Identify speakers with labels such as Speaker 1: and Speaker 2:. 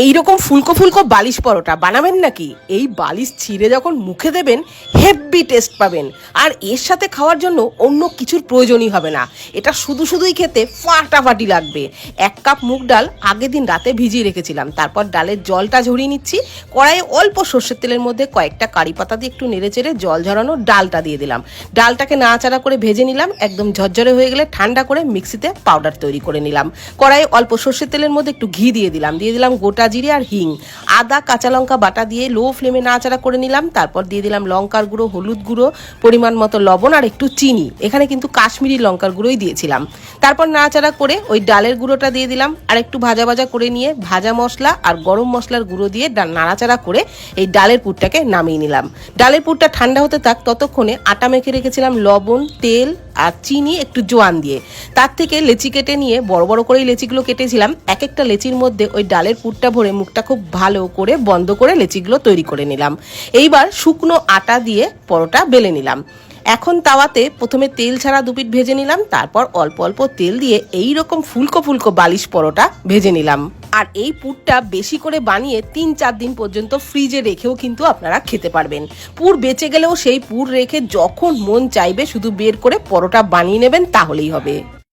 Speaker 1: এইরকম ফুলকো ফুলকো বালিশ পরোটা বানাবেন নাকি? এই বালিশ ছিঁড়ে যখন মুখে দেবেন হেভি টেস্ট পাবেন। আর এর সাথে খাওয়ার জন্য অন্য কিছুর প্রয়োজনই হবে না। এটা শুধুই খেতে ফাটাফাটি লাগবে। 1 কাপ মুগ ডাল আগের দিন রাতে ভিজিয়ে রেখেছিলাম, তারপর ডালের জলটা ঝরিয়ে নিচ্ছি। কড়াইয়ে অল্প সর্ষের তেলের মধ্যে কয়েকটা কারি পাতা দিয়ে একটু নেড়ে চেড়ে জল ঝরানো ডালটা দিয়ে দিলাম। ডালটাকে নাড়াচাড়া করে ভেজে নিলাম। একদম ঝরঝরে হয়ে গেলে ঠান্ডা করে মিক্সিতে পাউডার তৈরি করে নিলাম। কড়াইয়ে অল্প সর্ষের তেলের মধ্যে একটু ঘি দিয়ে দিলাম গোটা জিরে আর হিং, আদা কাঁচা লঙ্কা বাটা দিয়ে লো ফ্লেমে নাড়াচাড়া করে নিলাম। তারপর দিয়ে দিলাম লঙ্কার গুঁড়ো, হলুদ গুঁড়ো, পরিমাণ মতো লবণ আর একটু চিনি। এখানে কিন্তু কাশ্মীরি লঙ্কার গুঁড়োই দিয়েছিলাম। তারপর নাড়াচাড়া করে ওই ডালের গুঁড়োটা দিয়ে দিলাম আর একটু ভাজা ভাজা করে নিয়ে ভাজা মশলা আর গরম মশলার গুঁড়ো দিয়ে নাড়াচাড়া করে এই ডালের পুরটাকে নামিয়ে নিলাম। ডালের পুরটা ঠান্ডা হতে থাক ততক্ষণে আটা মেখে রেখেছিলাম লবণ, তেল আর চিনি, একটু জোয়ান দিয়ে। তার থেকে লেচি কেটে নিয়ে বড় বড় করেই লেচিগুলো কেটেছিলাম। এক একটা লেচির মধ্যে ওই ডালের পুরটা ভরে মুখটা খুব ভালো করে বন্ধ করে লেচিগুলো তৈরি করে নিলাম। এইবার শুকনো আটা দিয়ে পরোটা বেলে নিলাম। এখন তাওয়াতে প্রথমে তেল ছাড়া 2 পিঠ ভেজে নিলাম, তারপর অল্প অল্প তেল দিয়ে এই রকম ফুলকো ফুলকো বালিশ পরোটা ভেজে নিলাম। আর এই পুরটা বেশি করে বানিয়ে 3-4 দিন পর্যন্ত ফ্রিজে রেখেও কিন্তু আপনারা খেতে পারবেন। পুর বেঁচে গেলেও সেই পুর রেখে যখন মন চাইবে শুধু বের করে পরোটা বানিয়ে নেবেন, তাহলেই হবে।